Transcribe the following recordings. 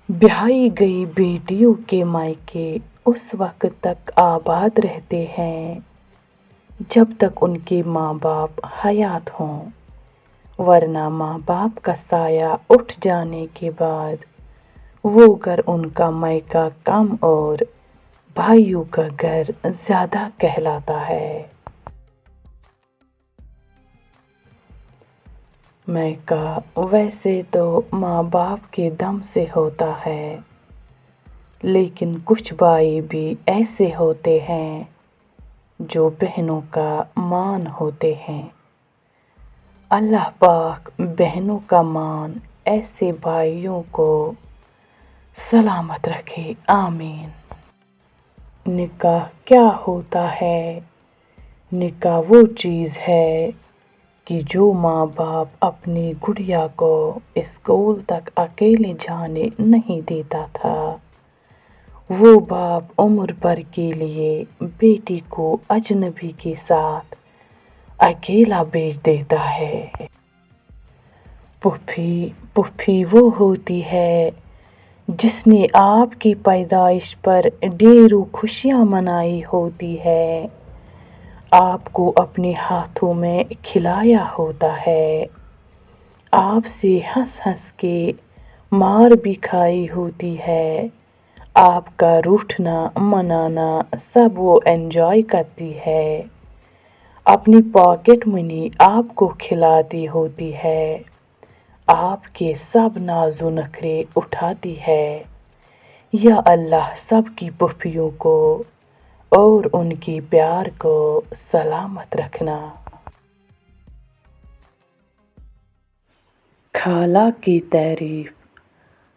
ब्याही गई बेटियों के मायके उस वक्त तक आबाद रहते हैं जब तक उनके माँ बाप हयात हों, वरना माँ बाप का साया उठ जाने के बाद वो घर उनका मायका कम और भाइयों का घर ज़्यादा कहलाता है। मायका वैसे तो माँ बाप के दम से होता है, लेकिन कुछ भाई भी ऐसे होते हैं जो बहनों का मान होते हैं। अल्लाह पाक बहनों का मान ऐसे भाइयों को सलामत रखे, आमीन। निकाह क्या होता है? निकाह वो चीज़ है कि जो माँ बाप अपनी गुड़िया को स्कूल तक अकेले जाने नहीं देता था, वो बाप उम्र भर के लिए बेटी को अजनबी के साथ अकेला भेज देता है। पुप्पी वो होती है जिसने आपकी पैदाइश पर ढेरों खुशियाँ मनाई होती है, आपको अपने हाथों में खिलाया होता है, आपसे हंस हंस के मार भी खाई होती है, आपका रूठना मनाना सब वो एंजॉय करती है, अपनी पॉकेट मनी आपको खिलाती होती है, आपके सब नाज़ो नखरे उठाती है। या अल्लाह सबकी पुप्पियों को और उनके प्यार को सलामत रखना। खाला की तारीफ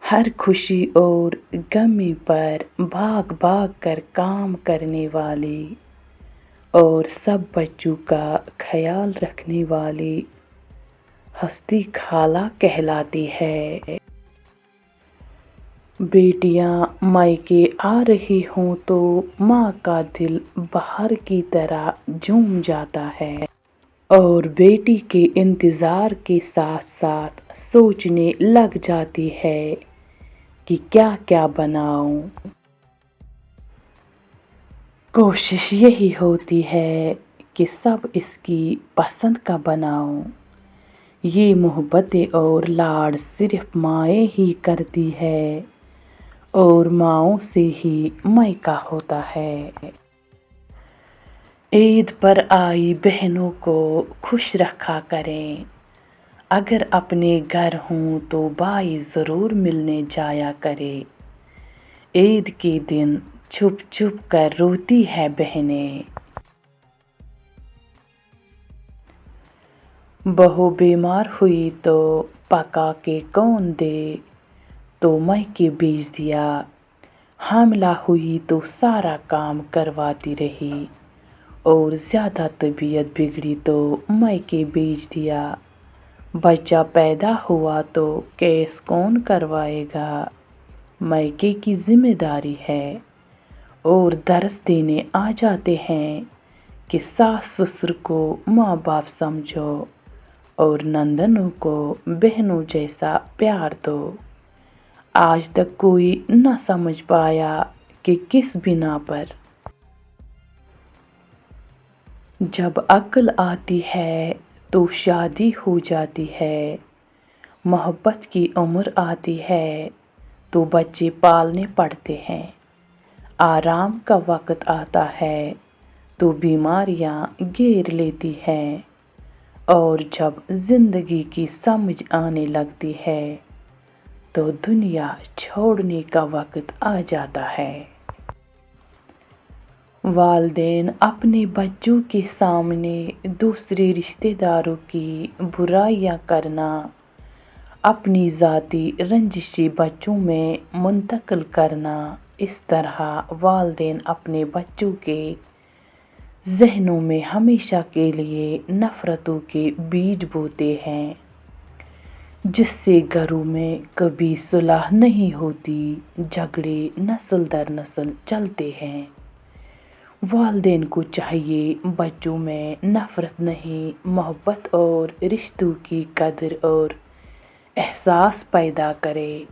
हर खुशी और गमी पर भाग भाग कर काम करने वाली और सब बच्चों का ख्याल रखने वाली हस्ती खाला कहलाती है। बेटियां मायके आ रही हों तो माँ का दिल बाहर की तरह झूम जाता है और बेटी के इंतज़ार के साथ साथ सोचने लग जाती है कि क्या क्या बनाऊं। कोशिश यही होती है कि सब इसकी पसंद का बनाऊं। ये मोहब्बतें और लाड सिर्फ माएँ ही करती है और माँओं से ही मायका होता है। ईद पर आई बहनों को खुश रखा करें। अगर अपने घर हों तो भाई ज़रूर मिलने जाया करे। ईद के दिन छुप छुप कर रोती है बहनें। बहू बीमार हुई तो पका के कौन दे, तो मायके भेज दिया। हामिला हुई तो सारा काम करवाती रही और ज़्यादा तबीयत बिगड़ी तो मायके भेज दिया। बच्चा पैदा हुआ तो केस कौन करवाएगा, मायके की जिम्मेदारी है। और दर्स देने आ जाते हैं कि सास ससुर को माँ बाप समझो और नंदनों को बहनों जैसा प्यार दो। आज तक कोई न समझ पाया कि किस बिना पर। जब अक्ल आती है तो शादी हो जाती है, मोहब्बत की उम्र आती है तो बच्चे पालने पड़ते हैं, आराम का वक्त आता है तो बीमारियां घेर लेती हैं और जब ज़िंदगी की समझ आने लगती है तो दुनिया छोड़ने का वक्त आ जाता है। वालिदैन अपने बच्चों के सामने दूसरे रिश्तेदारों की बुराइयां करना, अपनी ज़ाती रंजिशें बच्चों में मुंतकिल करना, इस तरह वालिदैन अपने बच्चों के ज़हनों में हमेशा के लिए नफ़रतों के बीज बोते हैं, जिससे घरों में कभी सुलह नहीं होती, झगड़े नस्ल दर नस्ल चलते हैं। वालिदैन को चाहिए बच्चों में नफ़रत नहीं, मोहब्बत और रिश्तों की कदर और एहसास पैदा करे।